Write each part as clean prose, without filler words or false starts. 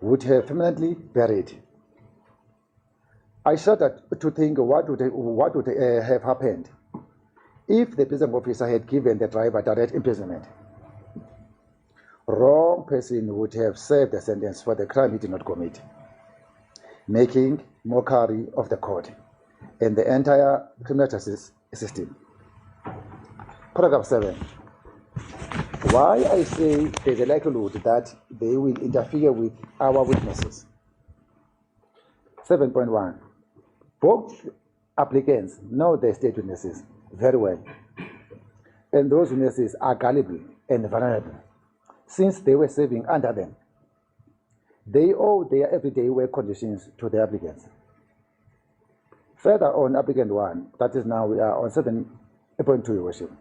would have permanently buried. I started to think what would have happened if the prison officer had given the driver direct imprisonment. Wrong person would have served the sentence for the crime he did not commit, making mockery of the court and the entire criminal justice system. Paragraph 7. Why I say there's a likelihood that they will interfere with our witnesses. 7.1. Both applicants know their state witnesses very well, and those witnesses are gullible and vulnerable since they were serving under them. They owe their everyday work conditions to the applicants. Further on applicant 1, that is now we are on 7.2, Your Worship.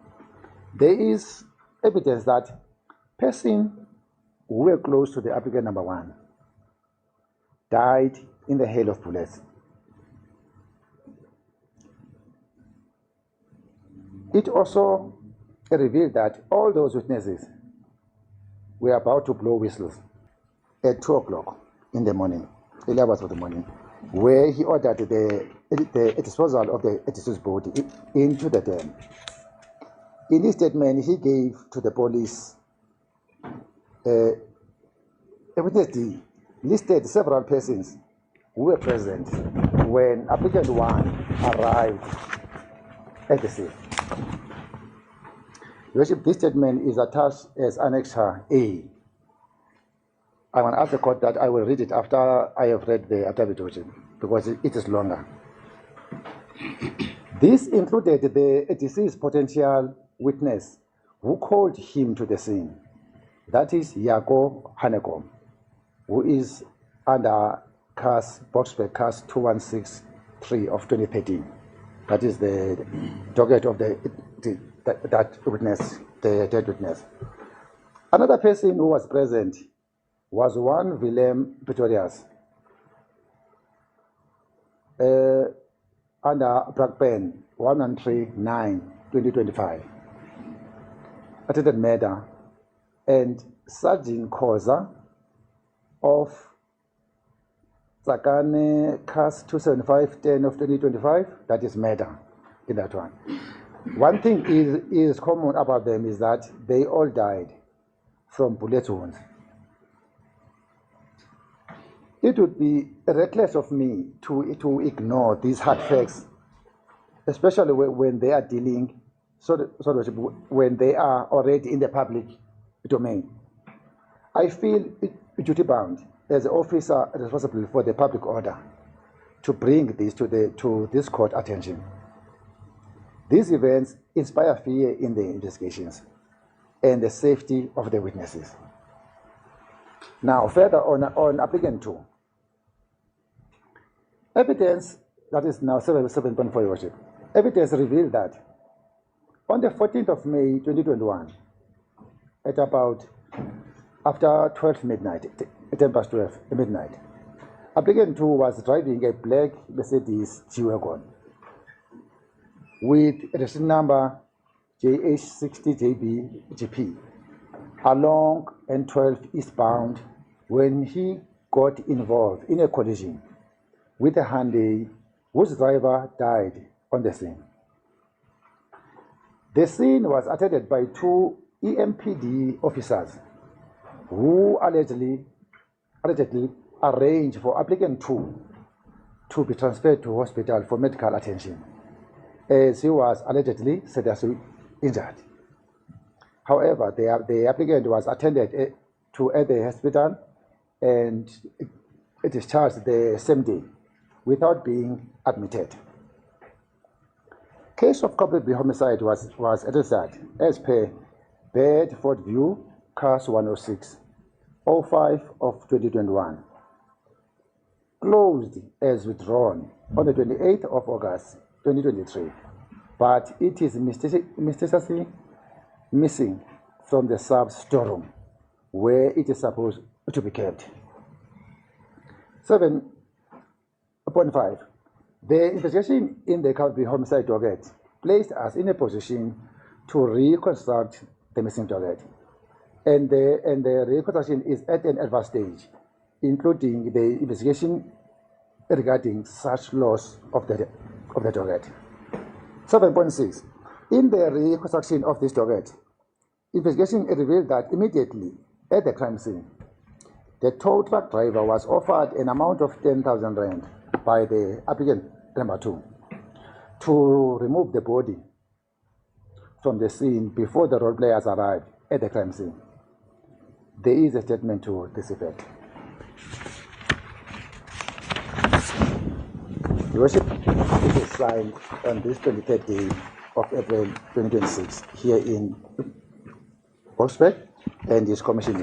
There is evidence that persons who were close to the applicant number 1 died in the hail of bullets. It also revealed that all those witnesses were about to blow whistles at 2 o'clock in the morning, 11 hours of the morning, where he ordered the disposal of the deceased body into the dam. In his statement, he gave to the police witness D listed several persons who were present when applicant 1 arrived at the scene. Your Worship, this statement is attached as Annexure A. I want to ask the court that I will read it after I have read the affidavit, because it is longer. This included the deceased potential witness who called him to the scene. That is Yako Hanekom, who is under Boxback CAS 2163 of 2013. That is the docket of that witness, the dead witness. Another person who was present was one Willem Pretorius, under Brackpen 1139 2025, attempted murder, and Sergeant Khoza of Tsakane CAS 27510 of 2025, that is murder in that one. One thing is common about them is that they all died from bullet wounds. It would be reckless of me to ignore these hard facts, especially when they are dealing, when they are already in the public domain. I feel duty bound as an officer responsible for the public order to bring this to this court attention. These events inspire fear in the investigations and the safety of the witnesses. Now, further on applicant 2, evidence, that is now 7.4, Your Worship. Evidence revealed that on the 14th of May 2021, at about after 12 midnight, 10 past 12 midnight, applicant 2 was driving a black Mercedes G-Wagon with registration number JH60JBGP along N12 eastbound when he got involved in a collision with a Hyundai whose driver died on the scene. The scene was attended by 2 EMPD officers who allegedly arranged for applicant 2 to be transferred to hospital for medical attention, as he was allegedly seriously injured. However, the applicant was attended to at the hospital and discharged the same day without being admitted. Case of culpable homicide was registered as per Bedford View, CAS 106, 05 of 2021. Closed as withdrawn on the 28th of August 2023, but it is mysteriously missing from the sub storeroom where it is supposed to be kept. 7.5. The investigation in the culpable homicide docket placed us in a position to reconstruct the missing docket, and the reconstruction is at an advanced stage including the investigation regarding such loss of the docket. 7.6. In the reconstruction of this docket, investigation revealed that immediately at the crime scene, the tow truck driver was offered an amount of 10,000 rand by the applicant number 2 to remove the body from the scene before the role players arrived at the crime scene. There is a statement to this effect. Your Worship, it is signed on this 23rd day of April 2026 here in Boksburg and is commissioned.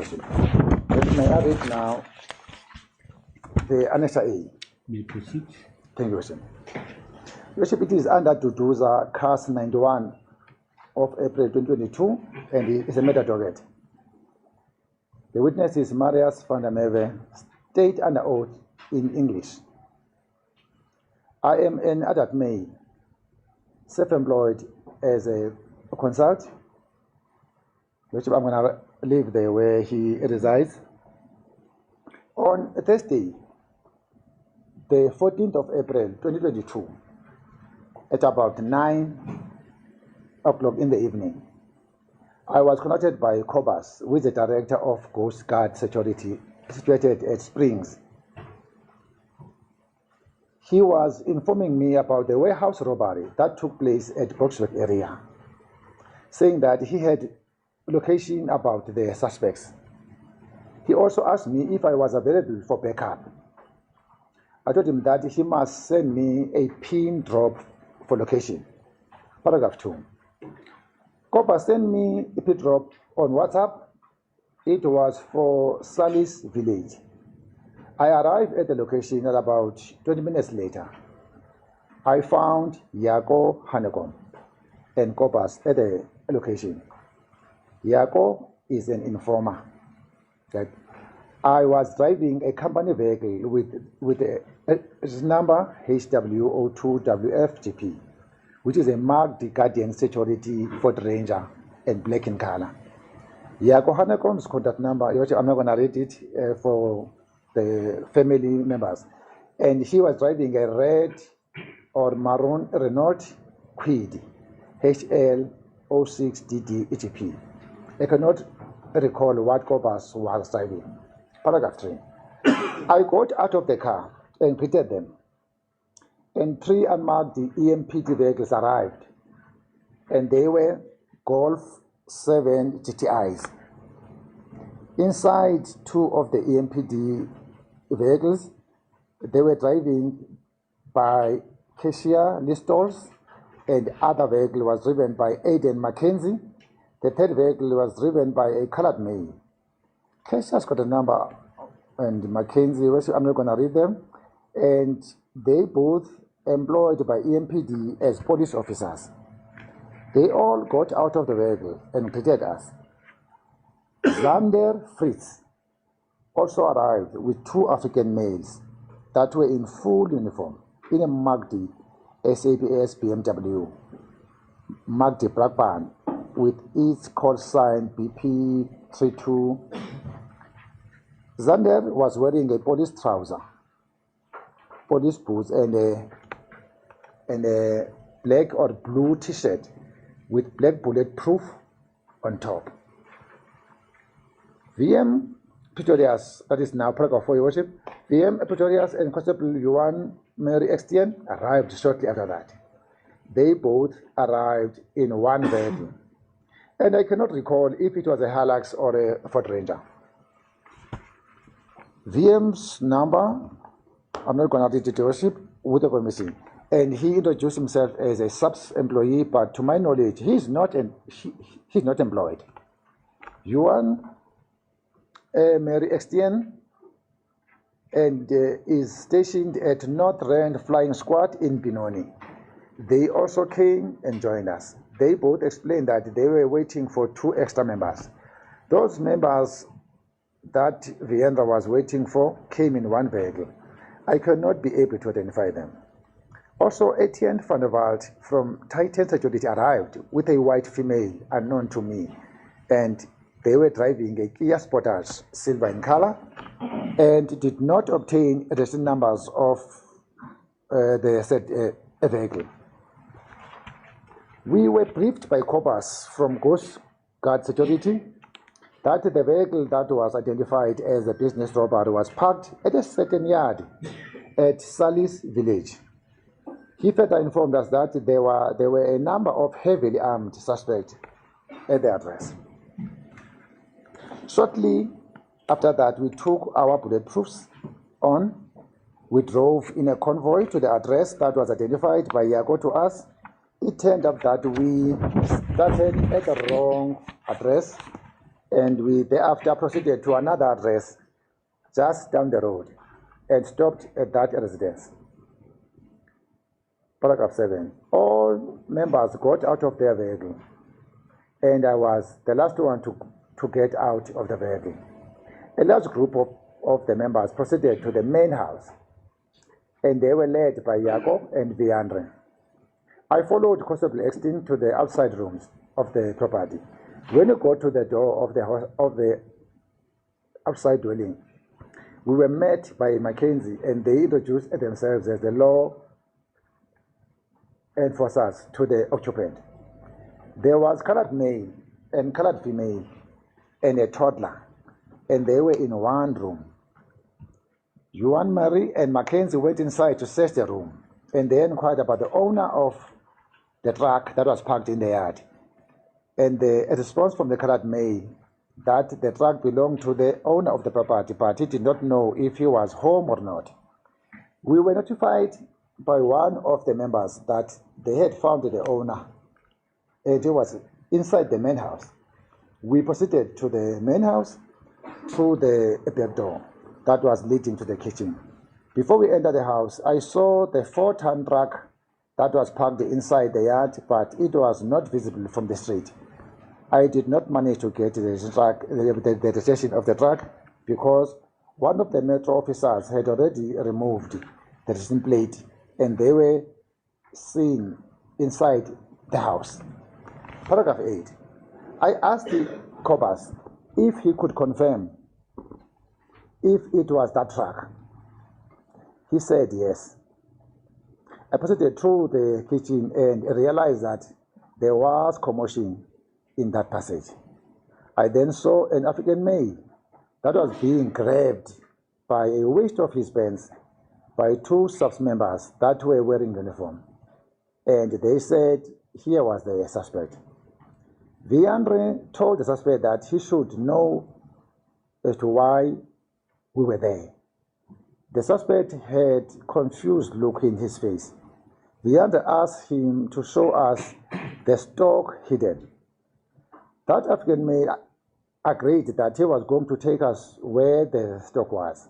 May I read now the Annex A? May proceed. Thank you, Worship. Worship, it is under Duduza Cast 91 of April 2022 and it is a murder docket. The witness is Marius van der Merwe, state under oath in English. I am an adult male, self-employed as a consultant, which I'm going to live there where he resides. On Thursday, the 14th of April 2022, at about 9 o'clock in the evening, I was contacted by Cobus, who is the director of Coast Guard Security situated at Springs. He was informing me about the warehouse robbery that took place at Boksburg area, saying that he had location about the suspects. He also asked me if I was available for backup. I told him that he must send me a pin drop for location. Paragraph 2. Copper sent me a pin drop on WhatsApp. It was for Salis village. I arrived at the location at about 20 minutes later. I found Yako Hanekom and Kopas at the location. Yako is an informer. I was driving a company vehicle with a number HW02WFGP, which is a marked Guardian Security Ford Ranger and black in color. Yako Hanekom's contact number, I'm not going to read it for the family members. And he was driving a red or maroon Renault Kwid HL06DD EGP. I cannot recall what Cobus was driving. Paragraph 3. I got out of the car and greeted them. And 3 unmarked EMPD vehicles arrived. And they were Golf 7 GTIs. Inside 2 of the EMPD vehicles, they were driving by Kesia Listols, and other vehicle was driven by Aiden Mackenzie. The third vehicle was driven by a colored male. Kesia's got a number, and Mackenzie, I'm not going to read them, and they both employed by EMPD as police officers. They all got out of the vehicle and greeted us. Zander Fritz also arrived with 2 African males that were in full uniform in a marked SAPS BMW, marked black band with its call sign BP32. Zander was wearing a police trouser, police boots, and a black or blue t-shirt with black bulletproof on top. VM Pretorius, that is now paragraph 4, Your Worship. VM Pretorius and Constable Yuan Mary Extian arrived shortly after that. They both arrived in one vehicle. And I cannot recall if it was a Hilux or a Ford Ranger. VM's number, I'm not going to read it, Your Worship, with the permission. And he introduced himself as a subs-employee, but to my knowledge, he's not employed. Yuan Mary Extian and is stationed at North Rand Flying Squad in Benoni. They also came and joined us. They both explained that they were waiting for 2 extra members. Those members that Viendra was waiting for came in one vehicle. I cannot be able to identify them. Also, Etienne van der Walt from Titan Security arrived with a white female unknown to me, and they were driving a Kia Sportage, silver in color, and did not obtain registration numbers of the said vehicle. We were briefed by coppers from Coast Guard Security that the vehicle that was identified as a business robber was parked at a certain yard at Salis village. He further informed us that there were a number of heavily armed suspects at the address. Shortly after that, we took our bulletproofs on. We drove in a convoy to the address that was identified by Yago to us. It turned out that we started at the wrong address, and we thereafter proceeded to another address just down the road and stopped at that residence. Paragraph 7. All members got out of their vehicle, and I was the last one to get out of the vehicle. A large group of the members proceeded to the main house, and they were led by Jacob and Viandre. I followed Constable Extin to the outside rooms of the property. When we got to the door of the outside dwelling, we were met by Mkhwanazi, and they introduced themselves as the law enforcers to the occupant. There was colored male and colored female and a toddler, and they were in one room. Yuan Marie and Mkhwanazi went inside to search the room, and they inquired about the owner of the truck that was parked in the yard. And a response from the colored male that the truck belonged to the owner of the property, but he did not know if he was home or not. We were notified by one of the members that they had found the owner, and he was inside the main house. We proceeded to the main house through the back door that was leading to the kitchen. Before we entered the house, I saw the 4-ton truck that was parked inside the yard, but it was not visible from the street. I did not manage to get the registration of the truck because one of the metro officers had already removed the registration plate, and they were seen inside the house. Paragraph 8. I asked the coppers if he could confirm if it was that truck. He said yes. I proceeded through the kitchen and realized that there was commotion in that passage. I then saw an African male that was being grabbed by a waist of his pants by 2 SAPS members that were wearing uniform, and they said here was the suspect. Viandre told the suspect that he should know as to why we were there. The suspect had confused look in his face. Viandre asked him to show us the stock hidden. That African male agreed that he was going to take us where the stock was.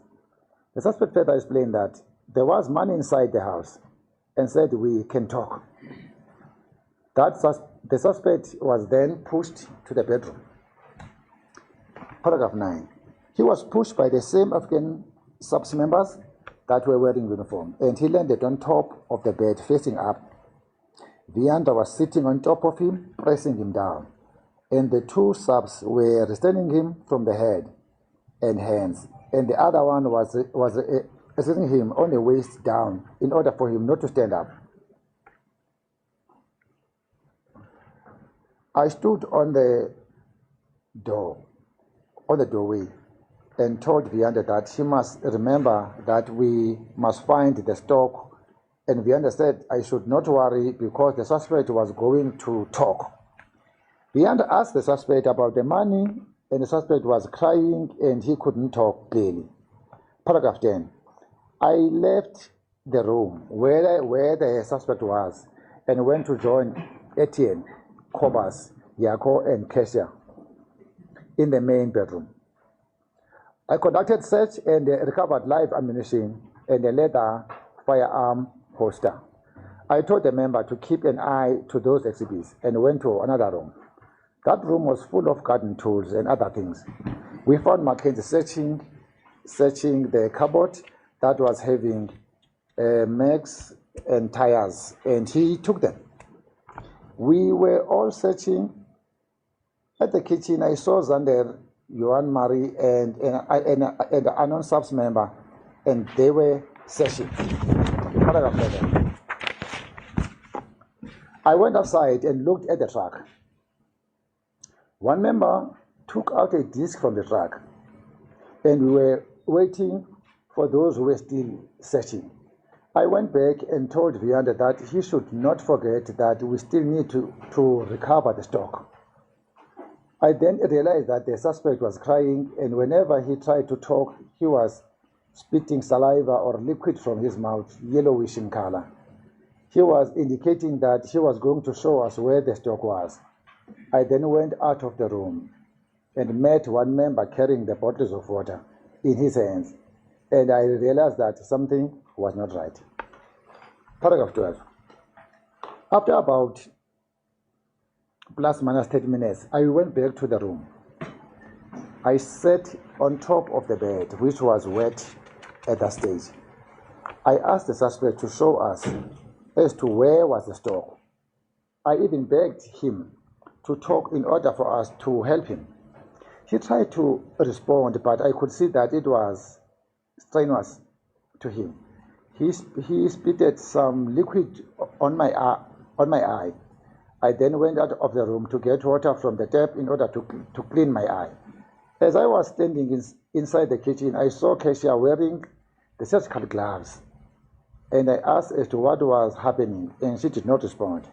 The suspect further explained that there was money inside the house and said we can talk. The suspect was then pushed to the bedroom. Paragraph 9. He was pushed by the same African SAPS members that were wearing uniform, and he landed on top of the bed facing up. Vianda was sitting on top of him, pressing him down, and the 2 SAPS were restraining him from the head and hands, and the other one was assisting him on the waist down in order for him not to stand up. I stood on the doorway, and told Vianda that he must remember that we must find the stock, and Vianda said I should not worry because the suspect was going to talk. Vianda asked the suspect about the money, and the suspect was crying and he couldn't talk clearly. Paragraph 10. I left the room where the suspect was and went to join Etienne, Kobas, Yako, and Kesha in the main bedroom. I conducted search and recovered live ammunition and a leather firearm holster. I told the member to keep an eye to those exhibits and went to another room. That room was full of garden tools and other things. We found Mkhwanazi searching the cupboard that was having mags and tires, and he took them. We were all searching. At the kitchen, I saw Zander Johan Marie, and an unknown subs member, and they were searching. Paragraph 11. I went outside and looked at the truck. One member took out a disc from the truck, and we were waiting for those who were still searching. I went back and told Vianda that he should not forget that we still need to recover the stock. I then realized that the suspect was crying, and whenever he tried to talk, he was spitting saliva or liquid from his mouth, yellowish in color. He was indicating that he was going to show us where the stock was. I then went out of the room and met one member carrying the bottles of water in his hands, and I realized that something was not right. Paragraph 12. After about plus minus 30 minutes, I went back to the room. I sat on top of the bed, which was wet at that stage. I asked the suspect to show us as to where was the stock. I even begged him to talk in order for us to help him. He tried to respond, but I could see that it was strenuous to him. He spitted some liquid on my eye. I then went out of the room to get water from the tap in order to clean my eye. As I was standing inside the kitchen, I saw Kesia wearing the surgical gloves, and I asked as to what was happening, and she did not respond.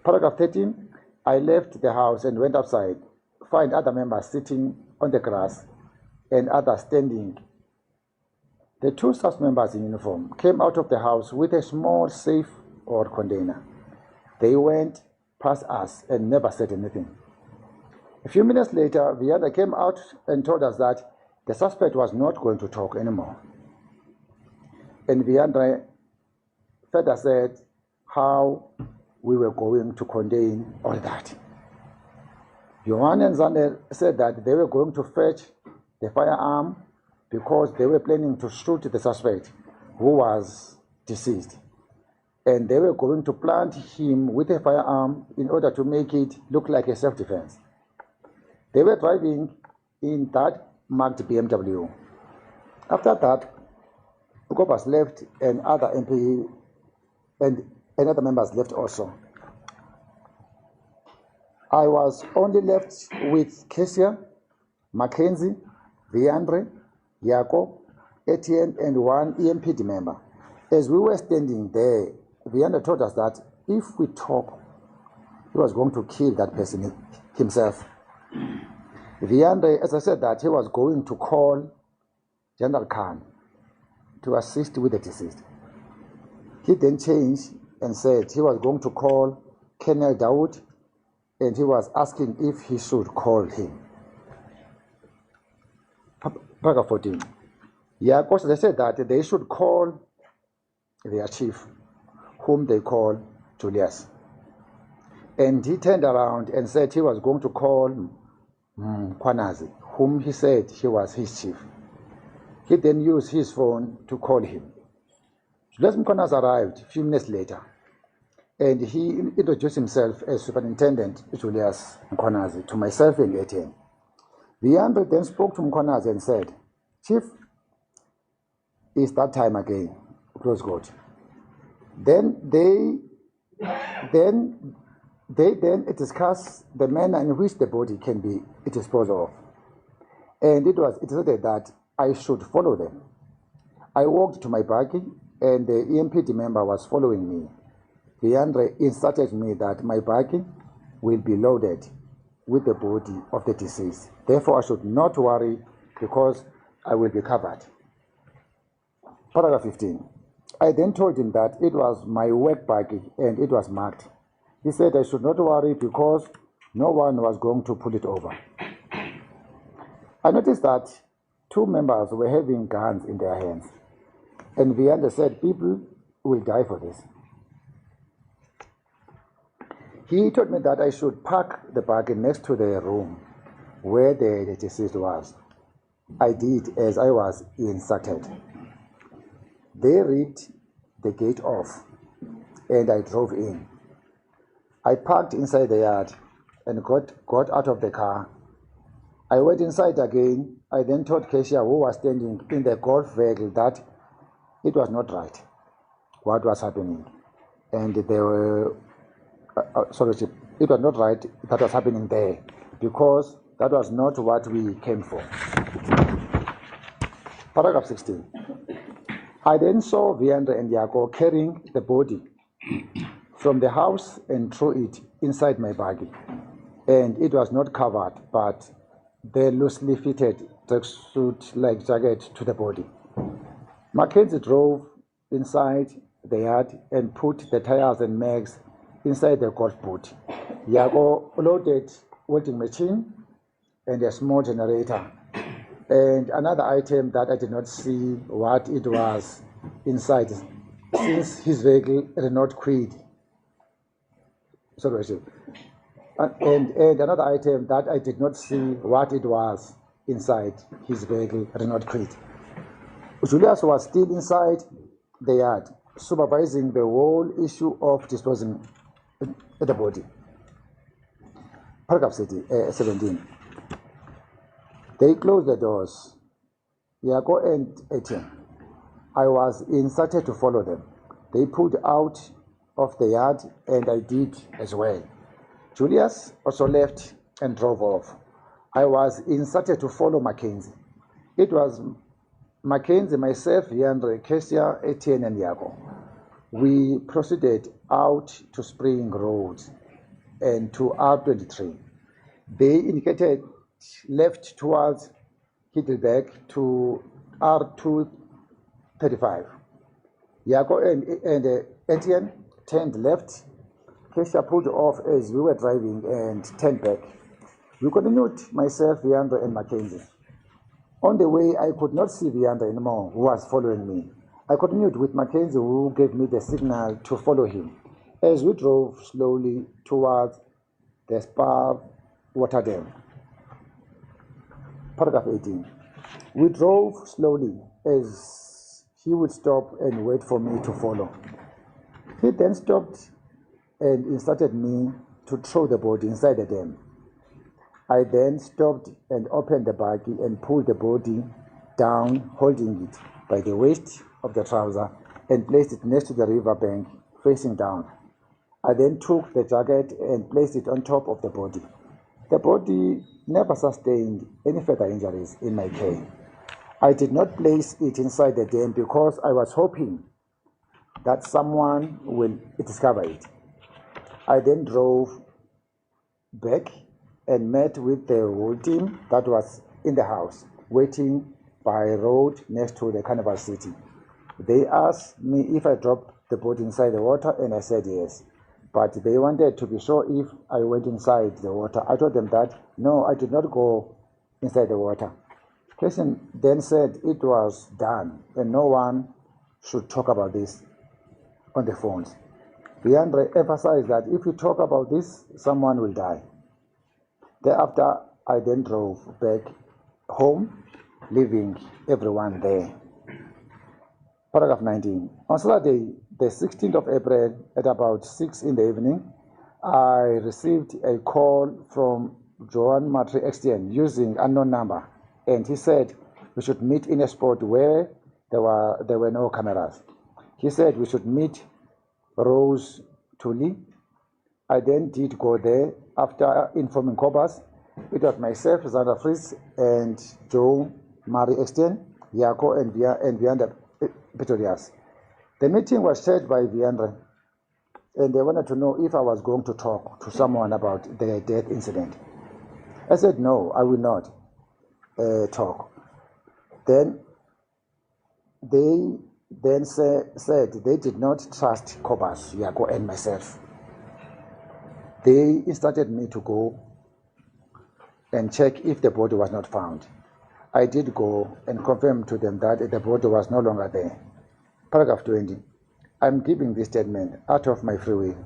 Paragraph 13, I left the house and went outside, find other members sitting on the grass and others standing. The two staff members in uniform came out of the house with a small safe or container. They went past us and never said anything. A few minutes later, Vianda came out and told us that the suspect was not going to talk anymore. And Vianda further said how we were going to contain all that. Johan and Zander said that they were going to fetch the firearm because they were planning to shoot the suspect who was deceased. And they were going to plant him with a firearm in order to make it look like a self-defense. They were driving in that marked BMW. After that, Ukobas left and other MP and other members left also. I was only left with Kesia, Mackenzie, Viandre, Jacob, Etienne, and one EMPD member. As we were standing there, Viandre told us that if we talk, he was going to kill that person himself. Viandre, as I said, that he was going to call General Khan to assist with the deceased. He then changed and said he was going to call Colonel Dawood, and he was asking if he should call him. Paragraph 14. Yeah, of course, they said that they should call their chief, whom they call Julius. And he turned around and said he was going to call Mkhwanazi, whom he said he was his chief. He then used his phone to call him. Julius Mkhwanazi arrived a few minutes later, and he introduced himself as Superintendent Julius Mkhwanazi to myself and Etienne. Viandre then spoke to Mkhwanazi and said, "Chief, it's that time again." Close quote. Then they discussed the manner in which the body can be disposed of, and it said that I should follow them. I walked to my buggy, and the EMPD member was following me. Viandre instructed me that my buggy will be loaded with the body of the deceased. Therefore, I should not worry because I will be covered. Paragraph 15. I then told him that it was my work buggy and it was marked. He said I should not worry because no one was going to pull it over. I noticed that two members were having guns in their hands, and Vianda said people will die for this. He told me that I should park the buggy next to the room where the deceased was. I did as I was instructed. They ripped the gate off, and I drove in. I parked inside the yard and got out of the car I went inside again. I then told Kesia, who was standing in the golf vehicle, that it was not right what was happening. And they were, it was not right that was happening there, because that was not what we came for. Paragraph 16. I then saw Viandre and Jaco carrying the body from the house and threw it inside my buggy. And it was not covered, but the loosely fitted tracksuit-like jacket to the body. Mackenzie drove inside the yard and put the tires and mags inside the golf boot. Jaco loaded welding machine and a small generator, and another item that I did not see what it was inside, since his vehicle did not quit. And another item that I did not see what it was inside his vehicle did not quit. Julius was still inside the yard, supervising the whole issue of disposing the body. Paragraph 17. They closed the doors. Jaco and Etienne. I was instructed to follow them. They pulled out of the yard, and I did as well. Julius also left and drove off. I was instructed to follow Mackenzie. It was Mackenzie, myself, Viandre, Kesia, Etienne, and Jaco. We proceeded out to Spring Road and to R23. They indicated left towards Heidelberg to R235. Jaco and Etienne turned left. Kesia pulled off as we were driving and turned back. We continued, myself, Viandre, and Mackenzie. On the way, I could not see Viandre anymore, who was following me. I continued with Mackenzie, who gave me the signal to follow him, as we drove slowly towards the Spar water dam. Paragraph 18. We drove slowly as he would stop and wait for me to follow. He then stopped and instructed me to throw the body inside the dam. I then stopped and opened the buggy and pulled the body down, holding it by the waist of the trouser, and placed it next to the river bank, facing down. I then took the jacket and placed it on top of the body. The body never sustained any further injuries in my care. I did not place it inside the dam because I was hoping that someone will discover it. I then drove back and met with the whole team that was in the house, waiting by road next to the Carnival City. They asked me if I dropped the boat inside the water, and I said yes. But they wanted to be sure if I went inside the water. I told them that, no, I did not go inside the water. Christian then said it was done, and no one should talk about this on the phones. Viandre emphasized that if you talk about this, someone will die. Thereafter, I then drove back home, leaving everyone there. Paragraph 19. On Saturday, the 16th of April, at about 6 in the evening, I received a call from Joan Matri Extien using unknown number, and he said we should meet in a spot where there were no cameras. He said we should meet Rose Tully. I then did go there after informing Cobas. It was myself, Zander Fries, and Joe Marie Extien, Jaco, and Viandre Pretorius. The meeting was chaired by Viandre, and they wanted to know if I was going to talk to someone about the death incident. I said, no, I will not talk. Then they said they did not trust Cobas, Jaco, and myself. They instructed me to go and check if the body was not found. I did go and confirm to them that the body was no longer there. Paragraph 20. I'm giving this statement out of my free will,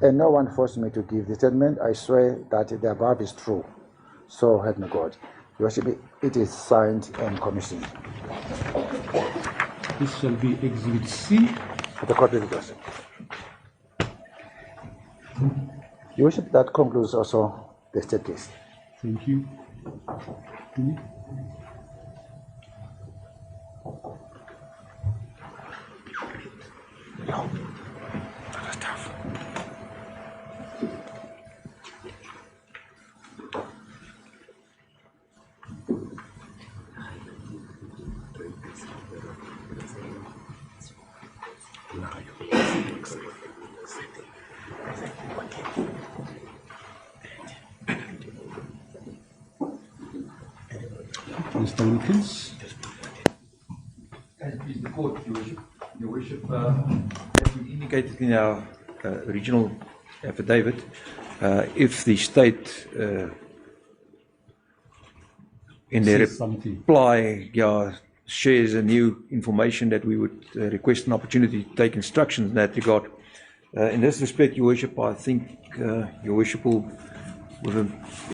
and no one forced me to give the statement. I swear that the above is true. So help me God. Your Worship, it is signed and commissioned. This shall be Exhibit C. The court will Your Worship, that concludes also the state case. Thank you. Mr. Wilkins. As is the court, Your Worship, as we indicated in our original affidavit, if the state in their Says something. reply shares a new information, that we would request an opportunity to take instructions in that regard. In this respect, Your Worship, I think Your Worship will